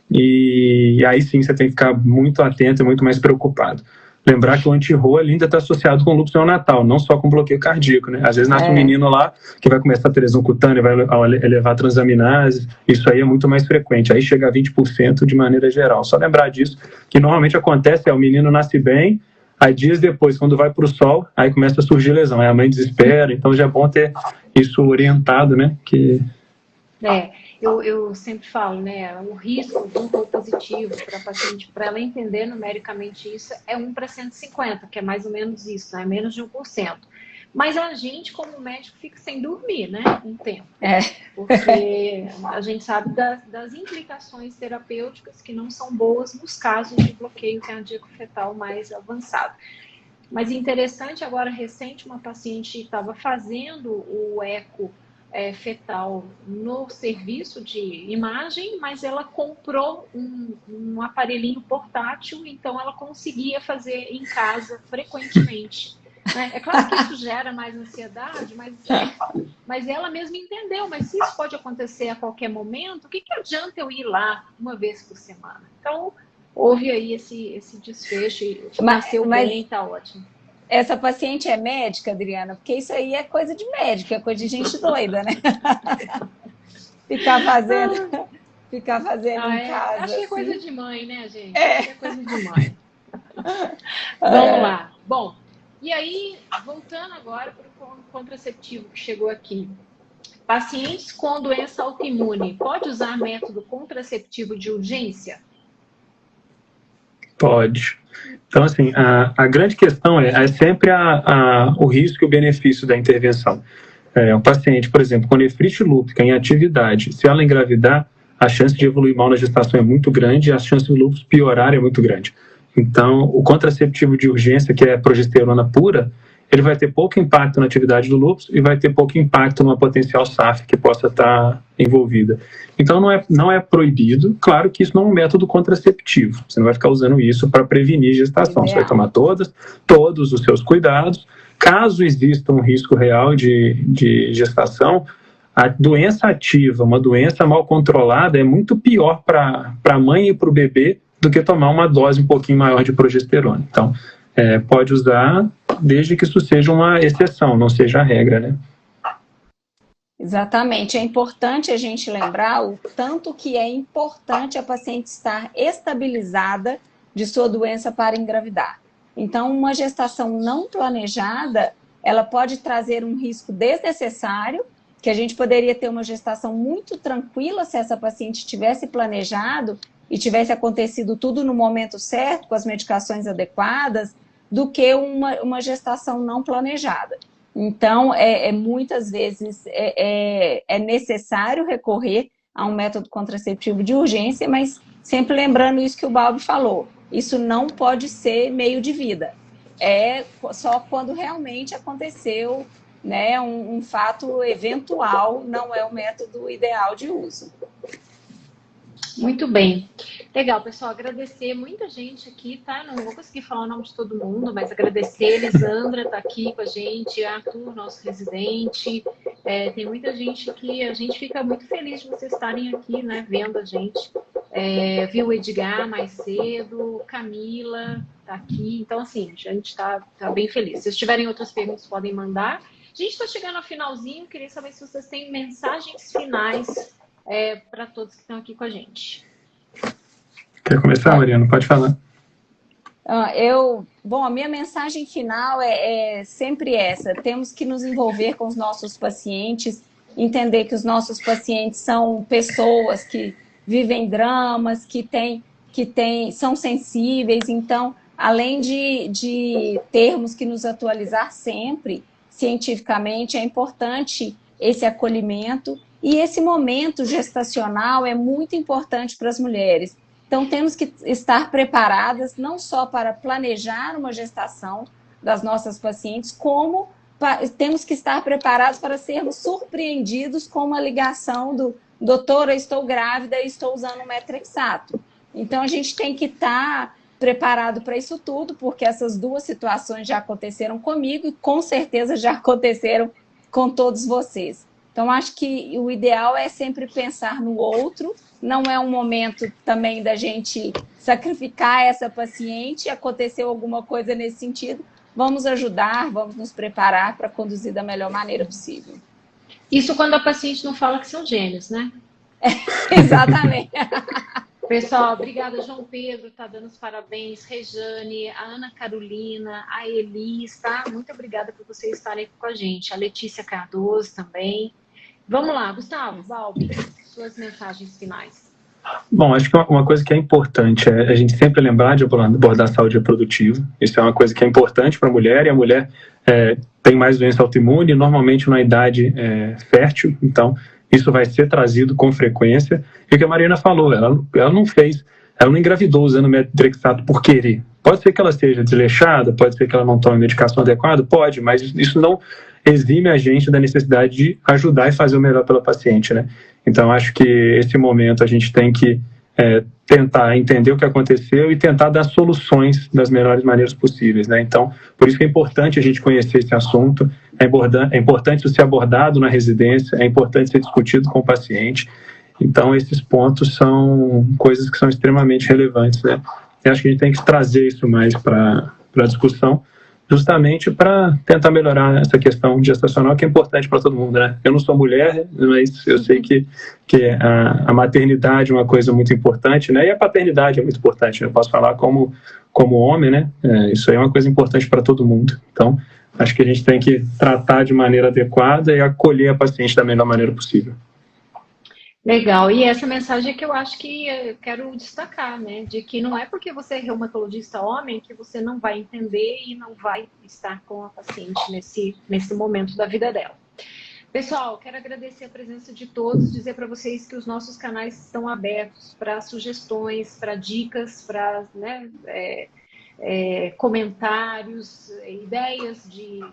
E aí sim você tem que ficar muito atento e muito mais preocupado. Lembrar que o anti-Rho ainda está associado com lúpus neonatal, não só com bloqueio cardíaco, né? Às vezes nasce um menino lá que vai começar a ter lesão cutânea, vai elevar a transaminase, isso aí é muito mais frequente, aí chega a 20% de maneira geral. Só lembrar disso, que normalmente acontece, o menino nasce bem, aí dias depois, quando vai para o sol, aí começa a surgir lesão, aí a mãe desespera, então já é bom ter isso orientado, né? Que Eu sempre falo, né, o risco de um positivo para a paciente, para ela entender numericamente isso, é 1 para 150, que é mais ou menos isso, né, menos de 1%. Mas a gente, como médico, fica sem dormir, né, um tempo. Porque a gente sabe das implicações terapêuticas que não são boas nos casos de bloqueio cardíaco fetal mais avançado. Mas interessante, agora recente, uma paciente estava fazendo o eco fetal no serviço de imagem, mas ela comprou um aparelhinho portátil, então ela conseguia fazer em casa frequentemente. Né? É claro que isso gera mais ansiedade, mas ela mesma entendeu, mas se isso pode acontecer a qualquer momento, o que adianta eu ir lá uma vez por semana? Então, houve aí esse desfecho, nasceu bem, tá ótimo. Essa paciente é médica, Adriana? Porque isso aí é coisa de médico, é coisa de gente doida, né? Ficar fazendo em casa. Acho que é assim. coisa de mãe, né, gente? Acho que é coisa de mãe. Vamos lá. Bom, e aí, voltando agora para o contraceptivo que chegou aqui. Pacientes com doença autoimune, pode usar método contraceptivo de urgência? Pode. Então, assim, a grande questão é sempre o risco e o benefício da intervenção. Um paciente, por exemplo, com nefrite lúpica em atividade, se ela engravidar, a chance de evoluir mal na gestação é muito grande e a chance do lúpus piorar é muito grande. Então, o contraceptivo de urgência, que é progesterona pura, ele vai ter pouco impacto na atividade do lúpus e vai ter pouco impacto numa potencial SAF que possa estar envolvida. Então, não é proibido. Claro que isso não é um método contraceptivo. Você não vai ficar usando isso para prevenir gestação. Você vai tomar todos os seus cuidados. Caso exista um risco real de gestação, a doença ativa, uma doença mal controlada, é muito pior para a mãe e para o bebê do que tomar uma dose um pouquinho maior de progesterona. Então, pode usar desde que isso seja uma exceção, não seja a regra, né? Exatamente. É importante a gente lembrar o tanto que é importante a paciente estar estabilizada de sua doença para engravidar. Então, uma gestação não planejada, ela pode trazer um risco desnecessário, que a gente poderia ter uma gestação muito tranquila se essa paciente tivesse planejado e tivesse acontecido tudo no momento certo, com as medicações adequadas, do que uma gestação não planejada. Então, muitas vezes é necessário recorrer a um método contraceptivo de urgência, mas sempre lembrando isso que o Balbi falou, isso não pode ser meio de vida. É só quando realmente aconteceu, né, um fato eventual, não é o método ideal de uso. Muito bem. Legal, pessoal, agradecer muita gente aqui, tá? Não vou conseguir falar o nome de todo mundo, mas agradecer. Elisandra está aqui com a gente, Arthur, nosso residente. Tem muita gente aqui, a gente fica muito feliz de vocês estarem aqui, né, vendo a gente. Viu o Edgar mais cedo, Camila está aqui. Então, assim, a gente está bem feliz. Se vocês tiverem outras perguntas, podem mandar. A gente está chegando ao finalzinho, queria saber se vocês têm mensagens finais para todos que estão aqui com a gente. Quer começar, Mariana? Pode falar. A minha mensagem final é sempre essa. Temos que nos envolver com os nossos pacientes, entender que os nossos pacientes são pessoas que vivem dramas, que são sensíveis. Então, além de termos que nos atualizar sempre, cientificamente, é importante esse acolhimento. E esse momento gestacional é muito importante para as mulheres. Então, temos que estar preparadas não só para planejar uma gestação das nossas pacientes, como temos que estar preparados para sermos surpreendidos com uma ligação do doutora, estou grávida e estou usando um metrexato. Então, a gente tem que estar preparado para isso tudo, porque essas duas situações já aconteceram comigo e com certeza já aconteceram com todos vocês. Então, acho que o ideal é sempre pensar no outro, não é um momento também da gente sacrificar essa paciente, aconteceu alguma coisa nesse sentido, vamos ajudar, vamos nos preparar para conduzir da melhor maneira possível. Isso quando a paciente não fala que são gêmeos, né? Exatamente. Pessoal, obrigada, João Pedro, está dando os parabéns, Rejane, a Ana Carolina, a Elis, tá? Muito obrigada por vocês estarem aqui com a gente, a Letícia Cardoso também. Vamos lá, Gustavo, Balbi, suas mensagens finais. Bom, acho que uma coisa que é importante é a gente sempre lembrar de abordar a saúde reprodutiva. Isso é uma coisa que é importante para a mulher, e a mulher tem mais doença autoimune, normalmente numa idade fértil, então isso vai ser trazido com frequência. E o que a Mariana falou, ela não engravidou usando methotrexato por querer. Pode ser que ela esteja desleixada, pode ser que ela não tome medicação adequada, pode, mas isso não exime a gente da necessidade de ajudar e fazer o melhor pela paciente, né? Então, acho que esse momento a gente tem que tentar entender o que aconteceu e tentar dar soluções das melhores maneiras possíveis, né? Então, por isso que é importante a gente conhecer esse assunto, é importante isso ser abordado na residência, é importante ser discutido com o paciente. Então, esses pontos são coisas que são extremamente relevantes, né? Eu acho que a gente tem que trazer isso mais para a discussão, justamente para tentar melhorar essa questão gestacional, que é importante para todo mundo, né? Eu não sou mulher, mas eu sei que a maternidade é uma coisa muito importante, né? E a paternidade é muito importante, eu posso falar como homem, né? Isso aí é uma coisa importante para todo mundo. Então, acho que a gente tem que tratar de maneira adequada e acolher a paciente da melhor maneira possível. Legal, e essa mensagem que eu acho que eu quero destacar, né, de que não é porque você é reumatologista homem que você não vai entender e não vai estar com a paciente nesse momento da vida dela. Pessoal, quero agradecer a presença de todos, dizer para vocês que os nossos canais estão abertos para sugestões, para dicas, para comentários, ideias de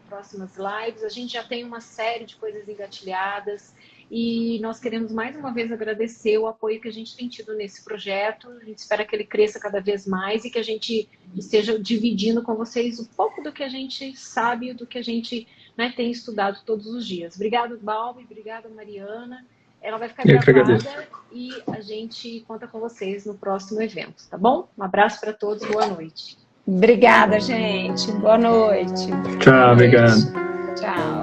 próximas lives. A gente já tem uma série de coisas engatilhadas. E nós queremos mais uma vez agradecer o apoio que a gente tem tido nesse projeto. A gente espera que ele cresça cada vez mais e que a gente esteja dividindo com vocês um pouco do que a gente sabe, do que a gente tem estudado todos os dias. Obrigada, Balbi, obrigada, Mariana. Ela vai ficar gravada e a gente conta com vocês no próximo evento, tá bom? Um abraço para todos, boa noite. Obrigada, gente. Boa noite. Tchau, obrigado. Tchau.